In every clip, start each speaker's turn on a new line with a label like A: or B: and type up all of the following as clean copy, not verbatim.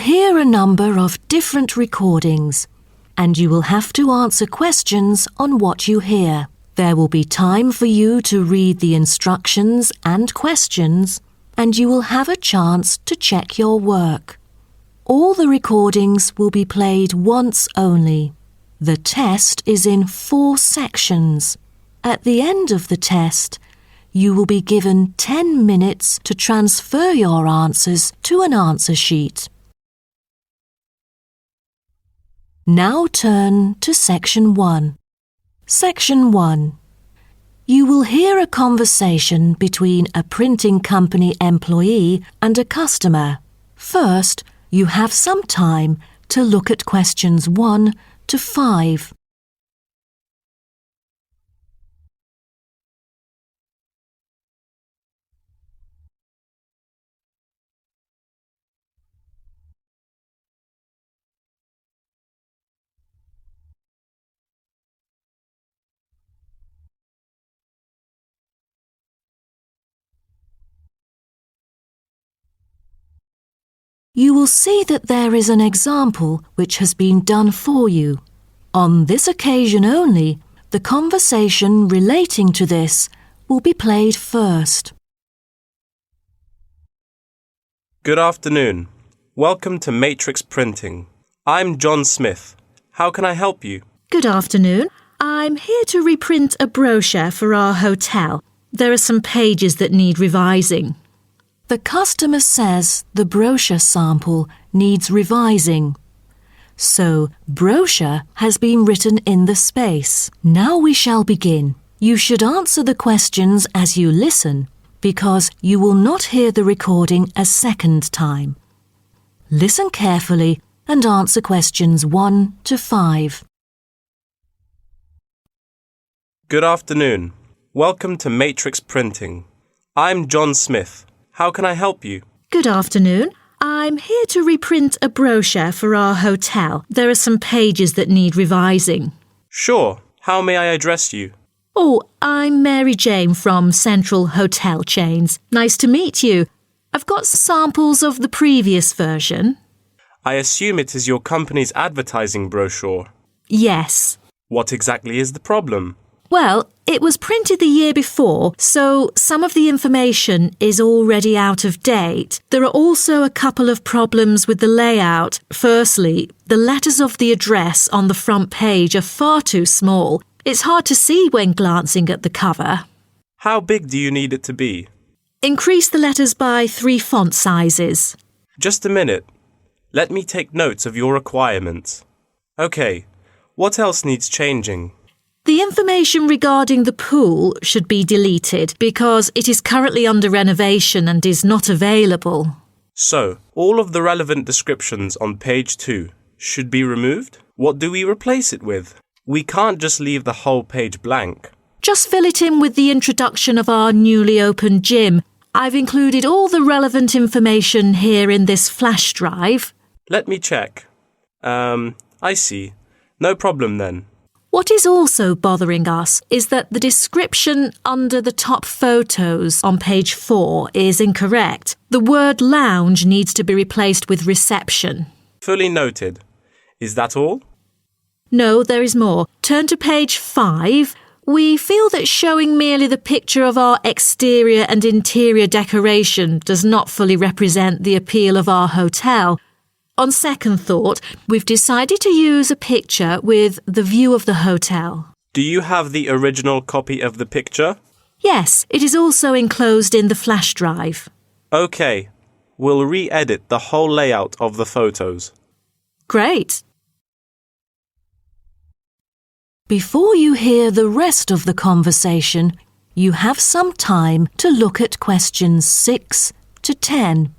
A: hear a number of different recordings, and you will have to answer questions on what you hear. There will be time for you to read the instructions and questions, and you will have a chance to check your work. All the recordings will be played once only. The test is in 4 sections. At the end of the test, you will be given 10 minutes to transfer your answers to an answer sheet. Now turn to Section 1. Section 1. You will hear a conversation between a printing company employee and a customer. First, you have some time to look at questions 1 to 5. You will see that there is an example which has been done for you. On this occasion only, the conversation relating to this will be played first.
B: Good afternoon. Welcome to Matrix Printing. I'm John Smith. How can I help you?
C: Good afternoon. I'm here to reprint a brochure for our hotel. There are some pages that need revising.
A: The customer says the brochure sample needs revising. So, brochure has been written in the space. Now we shall begin. You should answer the questions as you listen, because you will not hear the recording a second time. Listen carefully and answer questions 1 to 5.
B: Good afternoon. Welcome to Matrix Printing. I'm John Smith. How can I help you?
C: Good afternoon. I'm here to reprint a brochure for our hotel. There are some pages that need revising.
B: Sure. How may I address you?
C: Oh, I'm Mary Jane from Central Hotel Chains. Nice to meet you. I've got samples of the previous version.
B: I assume it is your company's advertising brochure.
C: Yes.
B: What exactly is the problem?
C: Well, it was printed the year before, so some of the information is already out of date. There are also a couple of problems with the layout. Firstly, the letters of the address on the front page are far too small. It's hard to see when glancing at the cover.
B: How big do you need it to be?
C: Increase the letters by 3 font sizes.
B: Just a minute. Let me take notes of your requirements. Okay, what else needs changing?
C: The information regarding the pool should be deleted because it is currently under renovation and is not available.
B: So, all of the relevant descriptions on page 2 should be removed? What do we replace it with? We can't just leave the whole page blank.
C: Just fill it in with the introduction of our newly opened gym. I've included all the relevant information here in this flash drive.
B: Let me check. I see. No problem then.
C: What is also bothering us is that the description under the top photos on page 4 is incorrect. The word lounge needs to be replaced with reception.
B: Fully noted. Is that all?
C: No, there is more. Turn to page 5. We feel that showing merely the picture of our exterior and interior decoration does not fully represent the appeal of our hotel. On second thought, we've decided to use a picture with the view of the hotel.
B: Do you have the original copy of the picture?
C: Yes, it is also enclosed in the flash drive.
B: Okay, we'll re-edit the whole layout of the photos.
C: Great.
A: Before you hear the rest of the conversation, you have some time to look at questions 6 to 10.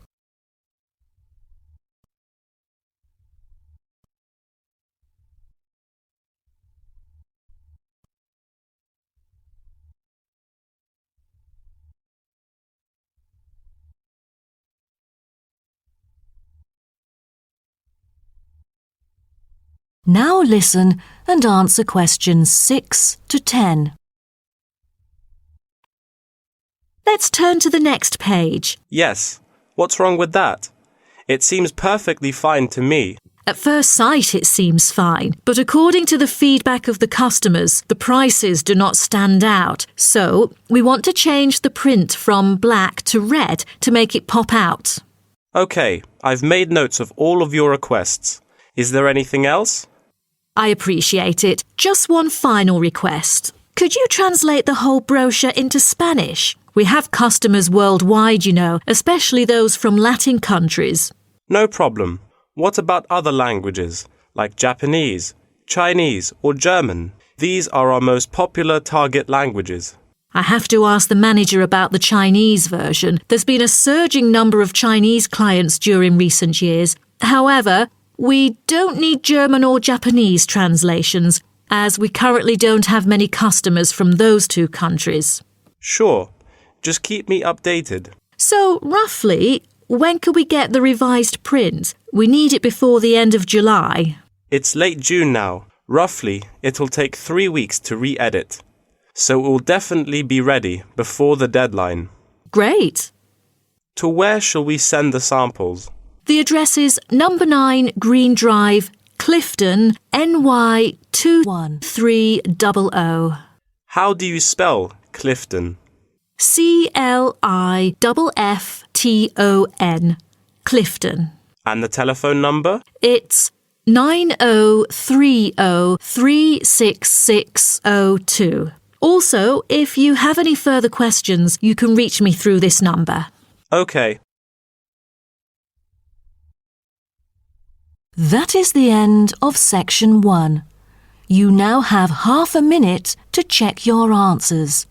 A: Now listen and answer questions 6 to 10.
C: Let's turn to the next page.
B: Yes. What's wrong with that? It seems perfectly fine to me.
C: At first sight, it seems fine, but according to the feedback of the customers, the prices do not stand out. So, we want to change the print from black to red to make it pop out.
B: Okay, I've made notes of all of your requests. Is there anything else?
C: I appreciate it. Just one final request. Could you translate the whole brochure into Spanish? We have customers worldwide, you know, especially those from Latin countries.
B: No problem. What about other languages, like Japanese, Chinese, or German? These are our most popular target languages.
C: I have to ask the manager about the Chinese version. There's been a surging number of Chinese clients during recent years. However, we don't need German or Japanese translations, as we currently don't have many customers from those two countries.
B: Sure. Just keep me updated.
C: So, roughly, when could we get the revised print? We need it before the end of July.
B: It's late June now. Roughly, it'll take 3 weeks to re-edit. So it will definitely be ready before the deadline.
C: Great.
B: To where shall we send the samples?
C: The address is number 9 Green Drive, Clifton, NY 21300.
B: How do you spell Clifton?
C: CLIFFTON, Clifton.
B: And the telephone number?
C: It's 9030366602. Also, if you have any further questions, you can reach me through this number.
B: Okay.
A: That is the end of section 1. You now have half a minute to check your answers.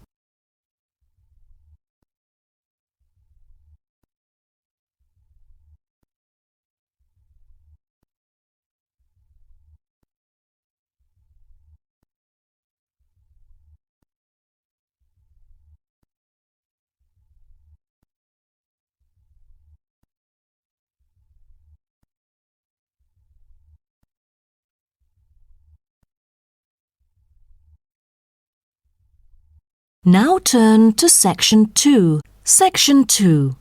A: Now turn to section 2. Section 2.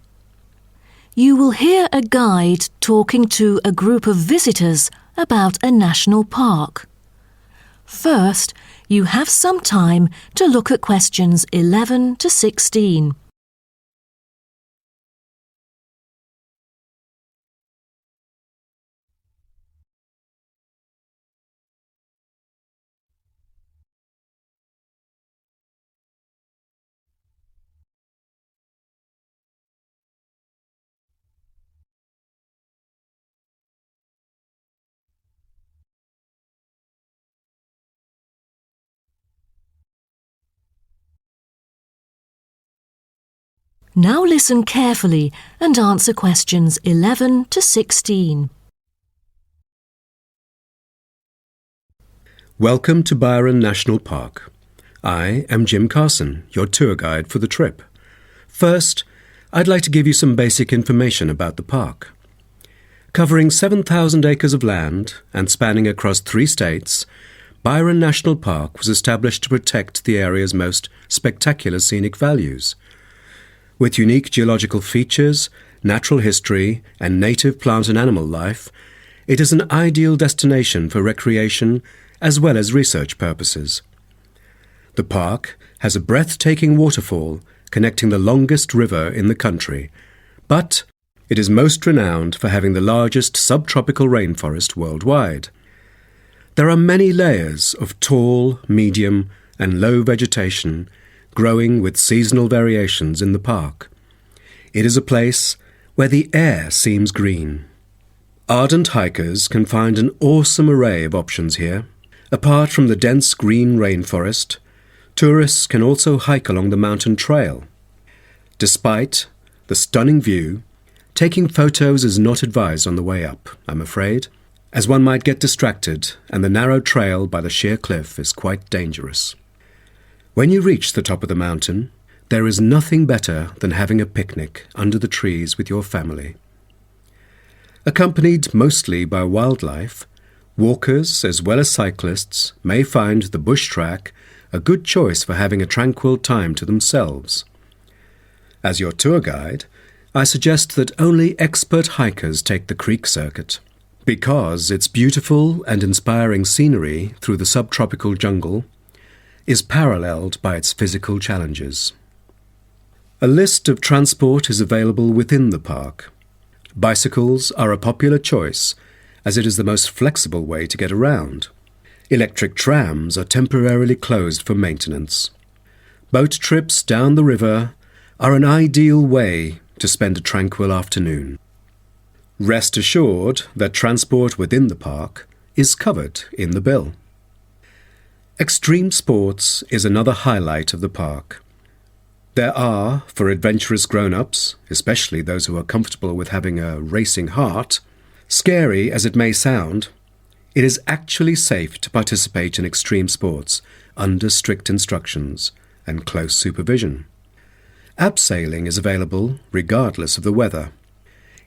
A: You will hear a guide talking to a group of visitors about a national park. First, you have some time to look at questions 11 to 16. Now listen carefully and answer questions 11 to 16.
D: Welcome to Byron National Park. I am Jim Carson, your tour guide for the trip. First, I'd like to give you some basic information about the park. Covering 7,000 acres of land and spanning across 3 states, Byron National Park was established to protect the area's most spectacular scenic values. With unique geological features, natural history, and native plant and animal life, it is an ideal destination for recreation as well as research purposes. The park has a breathtaking waterfall connecting the longest river in the country, but it is most renowned for having the largest subtropical rainforest worldwide. There are many layers of tall, medium, and low vegetation growing with seasonal variations in the park. It is a place where the air seems green. Ardent hikers can find an awesome array of options here. Apart from the dense green rainforest, tourists can also hike along the mountain trail. Despite the stunning view, taking photos is not advised on the way up, I'm afraid, as one might get distracted and the narrow trail by the sheer cliff is quite dangerous. When you reach the top of the mountain, there is nothing better than having a picnic under the trees with your family. Accompanied mostly by wildlife, walkers as well as cyclists may find the bush track a good choice for having a tranquil time to themselves. As your tour guide, I suggest that only expert hikers take the creek circuit, because its beautiful and inspiring scenery through the subtropical jungle is paralleled by its physical challenges. A list of transport is available within the park. Bicycles are a popular choice, as it is the most flexible way to get around. Electric trams are temporarily closed for maintenance. Boat trips down the river are an ideal way to spend a tranquil afternoon. Rest assured that transport within the park is covered in the bill. Extreme sports is another highlight of the park. There are, for adventurous grown-ups, especially those who are comfortable with having a racing heart, scary as it may sound, it is actually safe to participate in extreme sports under strict instructions and close supervision. Abseiling is available regardless of the weather.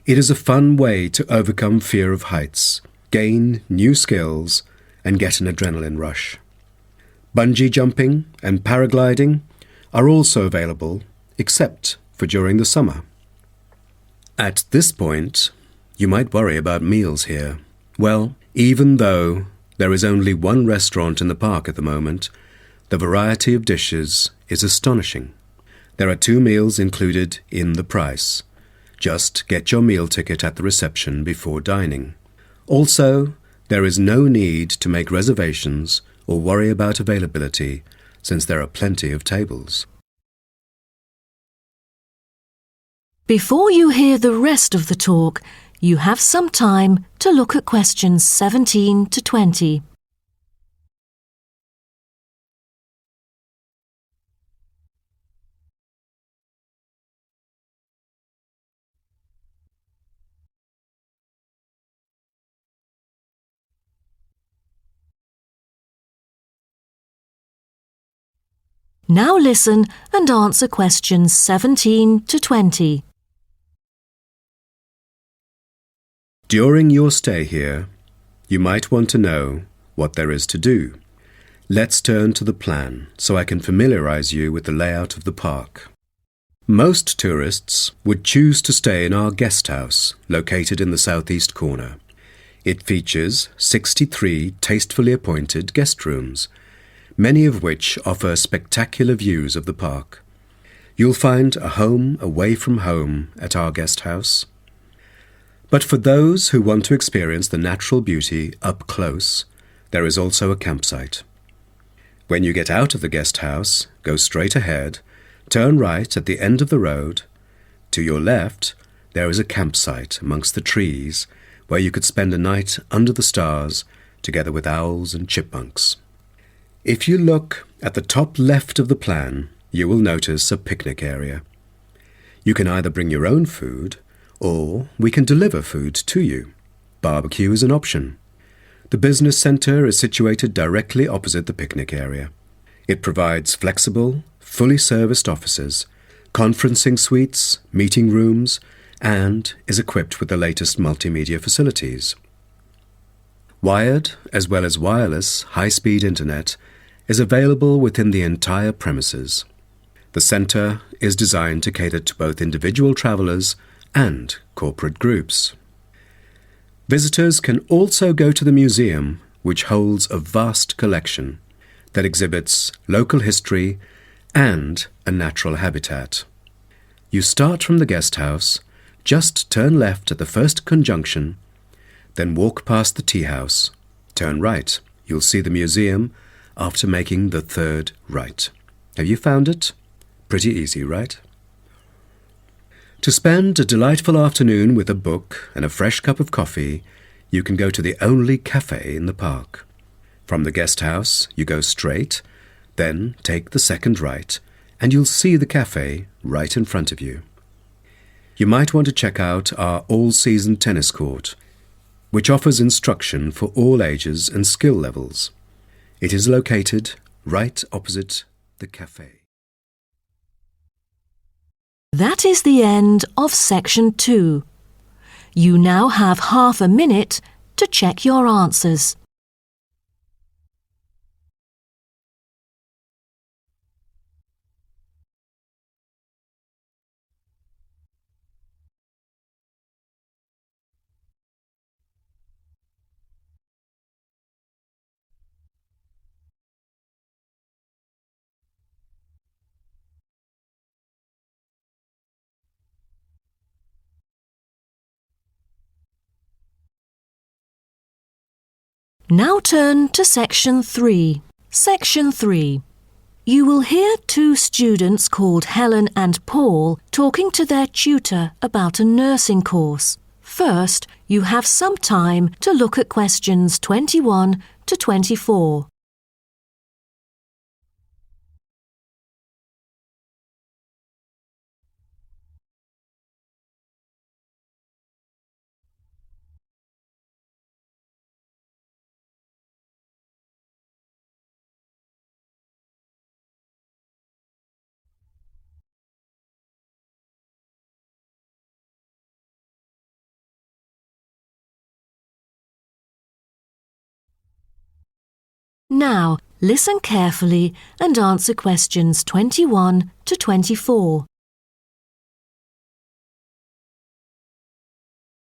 D: It is a fun way to overcome fear of heights, gain new skills, and get an adrenaline rush. Bungee jumping and paragliding are also available, except for during the summer. At this point, you might worry about meals here. Well, even though there is only one restaurant in the park at the moment, the variety of dishes is astonishing. There are 2 meals included in the price. Just get your meal ticket at the reception before dining. Also, there is no need to make reservations or worry about availability, since there are plenty of tables.
A: Before you hear the rest of the talk, you have some time to look at questions 17 to 20. Now listen and answer questions 17 to 20.
D: During your stay here, you might want to know what there is to do. Let's turn to the plan so I can familiarize you with the layout of the park. Most tourists would choose to stay in our guest house, located in the southeast corner. It features 63 tastefully appointed guest rooms, many of which offer spectacular views of the park. You'll find a home away from home at our guest house. But for those who want to experience the natural beauty up close, there is also a campsite. When you get out of the guest house, go straight ahead, turn right at the end of the road. To your left, there is a campsite amongst the trees where you could spend a night under the stars together with owls and chipmunks. If you look at the top left of the plan, you will notice a picnic area. You can either bring your own food, or we can deliver food to you. Barbecue is an option. The business centre is situated directly opposite the picnic area. It provides flexible, fully serviced offices, conferencing suites, meeting rooms, and is equipped with the latest multimedia facilities. Wired, as well as wireless, high-speed internet is available within the entire premises. The centre is designed to cater to both individual travellers and corporate groups. Visitors can also go to the museum, which holds a vast collection that exhibits local history and a natural habitat. You start from the guest house, just turn left at the first conjunction, then walk past the tea house. Turn right. You'll see the museum after making the third right. Have you found it? Pretty easy, right? To spend a delightful afternoon with a book and a fresh cup of coffee, you can go to the only cafe in the park. From the guest house, you go straight, then take the second right, and you'll see the cafe right in front of you. You might want to check out our all-season tennis court, which offers instruction for all ages and skill levels. It is located right opposite the cafe.
A: That is the end of section 2. You now have half a minute to check your answers. Now turn to Section 3. Section 3. You will hear two students called Helen and Paul talking to their tutor about a nursing course. First, you have some time to look at questions 21 to 24. Now, listen carefully and answer questions 21 to 24.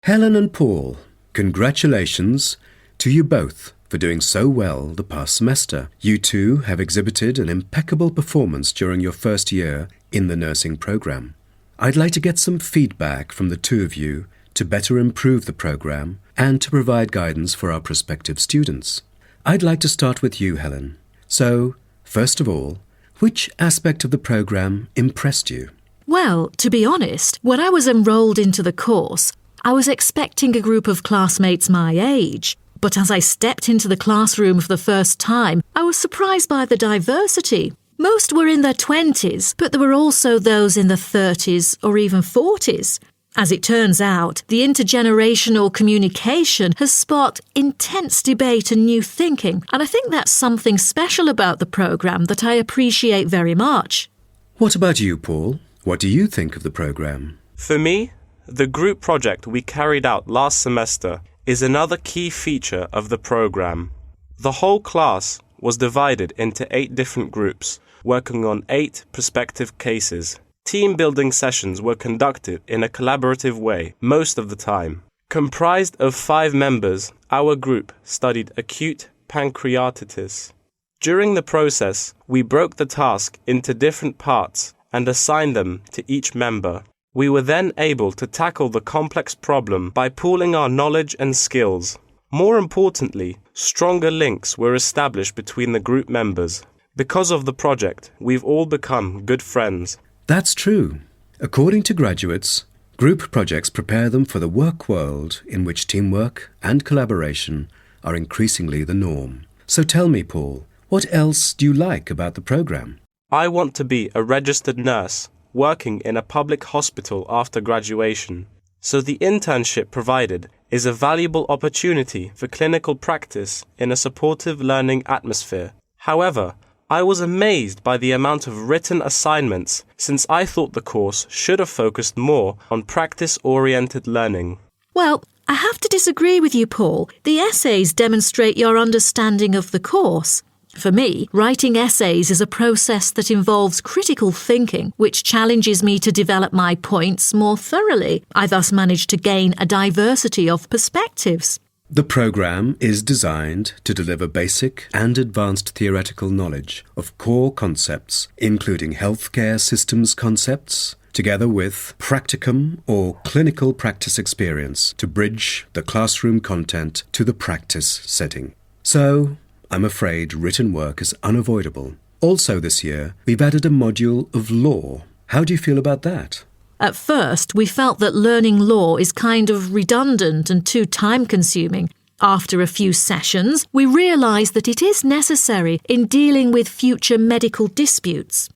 D: Helen and Paul, congratulations to you both for doing so well the past semester. You two have exhibited an impeccable performance during your first year in the nursing program. I'd like to get some feedback from the two of you to better improve the program and to provide guidance for our prospective students. I'd like to start with you, Helen. So, first of all, which aspect of the program impressed you?
C: Well, to be honest, when I was enrolled into the course, I was expecting a group of classmates my age. But as I stepped into the classroom for the first time, I was surprised by the diversity. Most were in their 20s, but there were also those in their 30s or even 40s. As it turns out, the intergenerational communication has sparked intense debate and new thinking, and I think that's something special about the programme that I appreciate very much.
D: What about you, Paul? What do you think of the programme?
B: For me, the group project we carried out last semester is another key feature of the program. The whole class was divided into 8 different groups, working on 8 prospective cases. Team-building sessions were conducted in a collaborative way most of the time. Comprised of 5 members, our group studied acute pancreatitis. During the process, we broke the task into different parts and assigned them to each member. We were then able to tackle the complex problem by pooling our knowledge and skills. More importantly, stronger links were established between the group members. Because of the project, we've all become good friends.
D: That's true. According to graduates, group projects prepare them for the work world in which teamwork and collaboration are increasingly the norm. So tell me, Paul, what else do you like about the program?
B: I want to be a registered nurse working in a public hospital after graduation. So the internship provided is a valuable opportunity for clinical practice in a supportive learning atmosphere. However, I was amazed by the amount of written assignments since I thought the course should have focused more on practice-oriented learning.
C: Well, I have to disagree with you, Paul. The essays demonstrate your understanding of the course. For me, writing essays is a process that involves critical thinking, which challenges me to develop my points more thoroughly. I thus manage to gain a diversity of perspectives.
D: The program is designed to deliver basic and advanced theoretical knowledge of core concepts, including healthcare systems concepts, together with practicum or clinical practice experience to bridge the classroom content to the practice setting. So, I'm afraid written work is unavoidable. Also this year, we've added a module of law. How do you feel about that?
C: At first, we felt that learning law is kind of redundant and too time-consuming. After a few sessions, we realised that it is necessary in dealing with future medical disputes.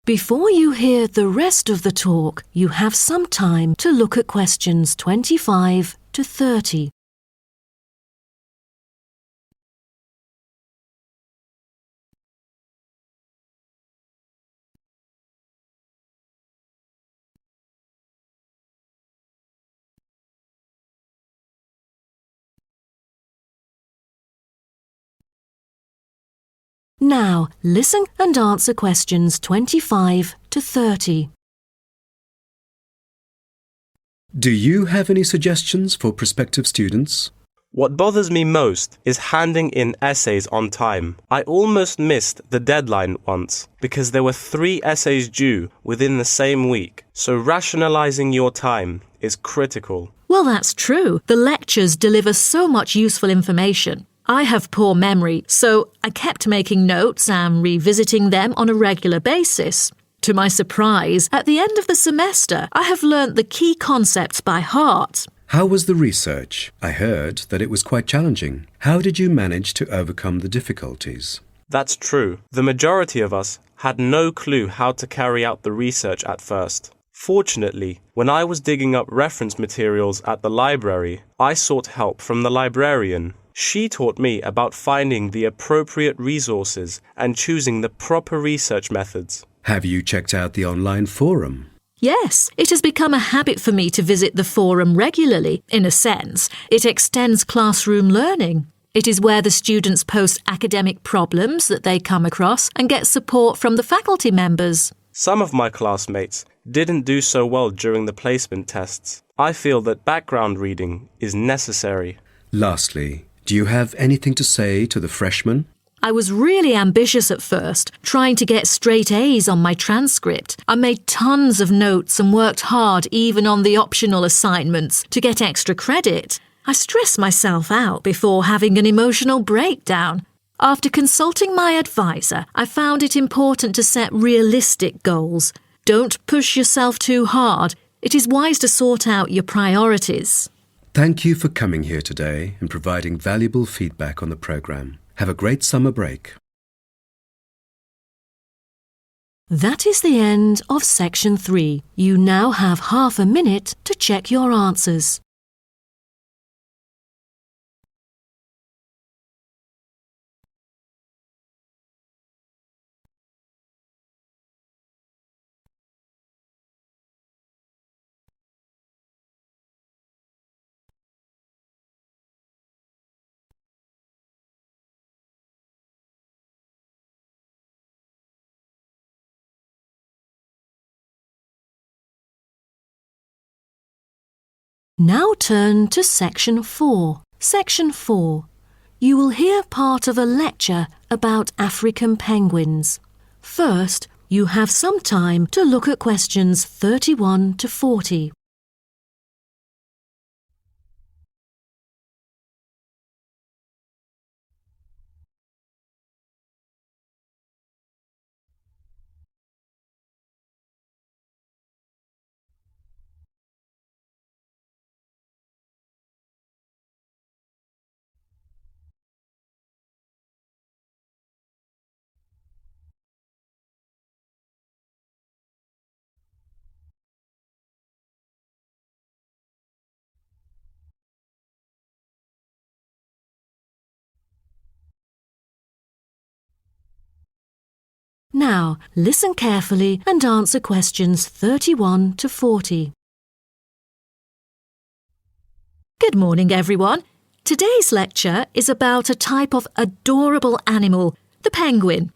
A: Before you hear the rest of the talk, you have some time to look at questions 25 to 30. Now, listen and answer questions 25 to 30.
D: Do you have any suggestions for prospective students?
B: What bothers me most is handing in essays on time. I almost missed the deadline once because there were 3 essays due within the same week. So rationalizing your time is critical.
C: Well, that's true. The lectures deliver so much useful information. I have poor memory, so I kept making notes and revisiting them on a regular basis. To my surprise, at the end of the semester, I have learnt the key concepts by heart.
D: How was the research? I heard that it was quite challenging. How did you manage to overcome the difficulties?
B: That's true. The majority of us had no clue how to carry out the research at first. Fortunately, when I was digging up reference materials at the library, I sought help from the librarian. She taught me about finding the appropriate resources and choosing the proper research methods.
D: Have you checked out the online forum?
C: Yes, it has become a habit for me to visit the forum regularly. In a sense, it extends classroom learning. It is where the students post academic problems that they come across and get support from the faculty members.
B: Some of my classmates didn't do so well during the placement tests. I feel that background reading is necessary.
D: Lastly, do you have anything to say to the freshmen?
C: I was really ambitious at first, trying to get straight A's on my transcript. I made tons of notes and worked hard even on the optional assignments to get extra credit. I stressed myself out before having an emotional breakdown. After consulting my advisor, I found it important to set realistic goals. Don't push yourself too hard. It is wise to sort out your priorities.
D: Thank you for coming here today and providing valuable feedback on the program. Have a great summer break.
A: That is the end of section 3. You now have half a minute to check your answers. Now turn to section 4. Section 4. You will hear part of a lecture about African penguins. First, you have some time to look at questions 31 to 40. Now, listen carefully and answer questions 31 to 40.
C: Good morning, everyone. Today's lecture is about a type of adorable animal, the penguin.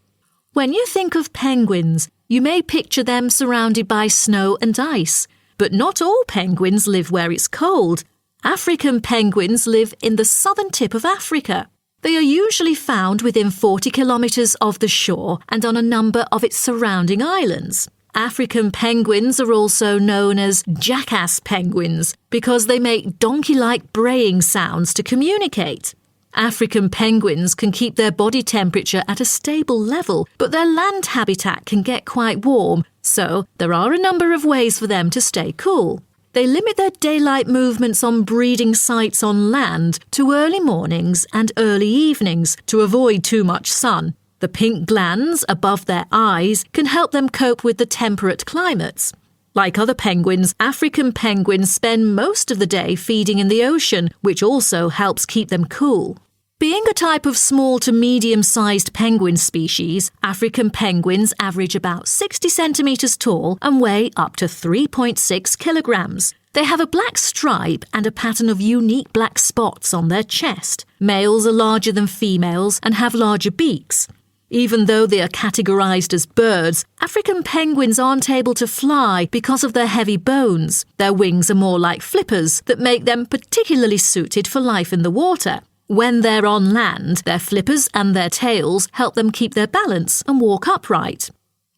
C: When you think of penguins, you may picture them surrounded by snow and ice. But not all penguins live where it's cold. African penguins live in the southern tip of Africa. They are usually found within 40 kilometres of the shore and on a number of its surrounding islands. African penguins are also known as jackass penguins because they make donkey-like braying sounds to communicate. African penguins can keep their body temperature at a stable level, but their land habitat can get quite warm, so there are a number of ways for them to stay cool. They limit their daylight movements on breeding sites on land to early mornings and early evenings to avoid too much sun. The pink glands above their eyes can help them cope with the temperate climates. Like other penguins, African penguins spend most of the day feeding in the ocean, which also helps keep them cool. Being a type of small to medium-sized penguin species, African penguins average about 60 centimetres tall and weigh up to 3.6 kilograms. They have a black stripe and a pattern of unique black spots on their chest. Males are larger than females and have larger beaks. Even though they are categorised as birds, African penguins aren't able to fly because of their heavy bones. Their wings are more like flippers that make them particularly suited for life in the water. When they're on land, their flippers and their tails help them keep their balance and walk upright.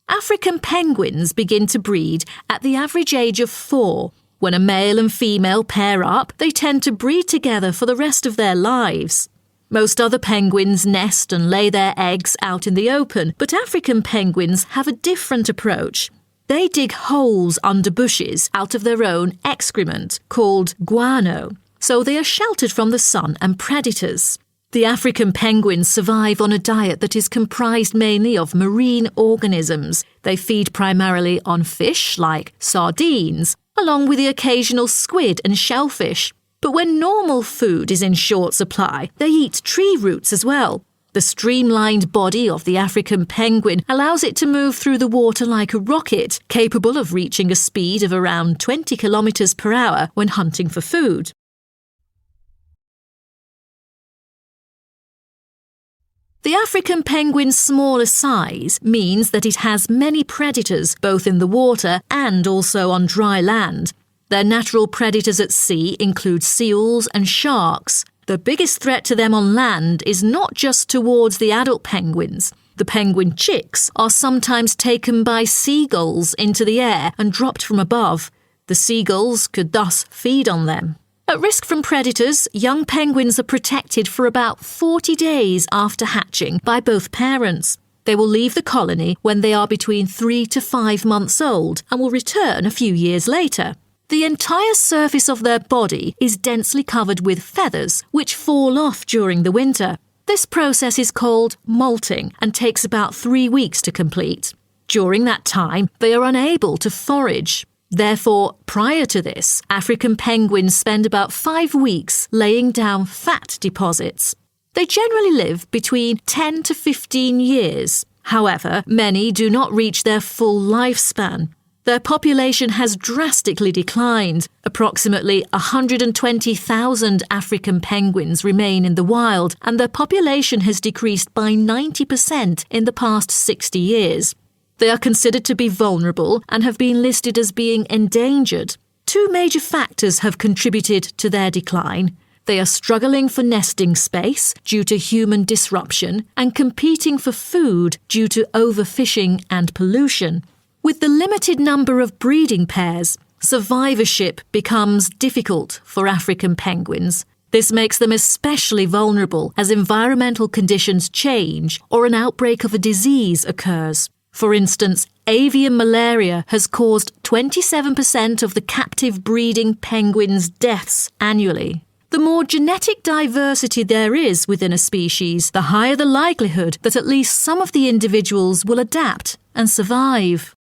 C: African penguins begin to breed at the average age of 4. When a male and female pair up, they tend to breed together for the rest of their lives. Most other penguins nest and lay their eggs out in the open, but African penguins have a different approach. They dig holes under bushes out of their own excrement, called guano, so they are sheltered from the sun and predators. The African penguins survive on a diet that is comprised mainly of marine organisms. They feed primarily on fish like sardines, along with the occasional squid and shellfish. But when normal food is in short supply, they eat tree roots as well. The streamlined body of the African penguin allows it to move through the water like a rocket, capable of reaching a speed of around 20 kilometers per hour when hunting for food. The African penguin's smaller size means that it has many predators both in the water and also on dry land. Their natural predators at sea include seals and sharks. The biggest threat to them on land is not just towards the adult penguins. The penguin chicks are sometimes taken by seagulls into the air and dropped from above. The seagulls could thus feed on them. At risk from predators, young penguins are protected for about 40 days after hatching by both parents. They will leave the colony when they are between 3 to 5 months old and will return a few years later. The entire surface of their body is densely covered with feathers, which fall off during the winter. This process is called molting and takes about 3 weeks to complete. During that time, they are unable to forage. Therefore, prior to this, African penguins spend about 5 weeks laying down fat deposits. They generally live between 10 to 15 years. However, many do not reach their full lifespan. Their population has drastically declined. Approximately 120,000 African penguins remain in the wild, and their population has decreased by 90% in the past 60 years. They are considered to be vulnerable and have been listed as being endangered. 2 major factors have contributed to their decline. They are struggling for nesting space due to human disruption and competing for food due to overfishing and pollution. With the limited number of breeding pairs, survivorship becomes difficult for African penguins. This makes them especially vulnerable as environmental conditions change or an outbreak of a disease occurs. For instance, avian malaria has caused 27% of the captive breeding penguins' deaths annually. The more genetic diversity there is within a species, the higher the likelihood that at least some of the individuals will adapt and survive.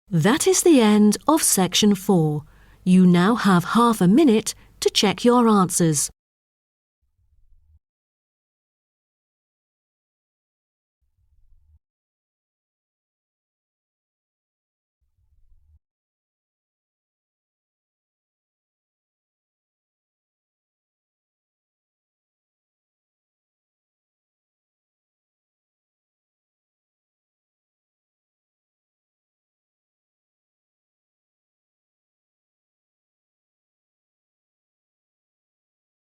A: That is the end of section 4. You now have half a minute to check your answers.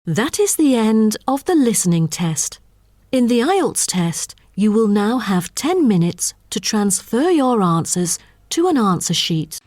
A: That is the end of the listening test. In the Ielts test, you will now have 10 minutes to transfer your answers to an answer sheet.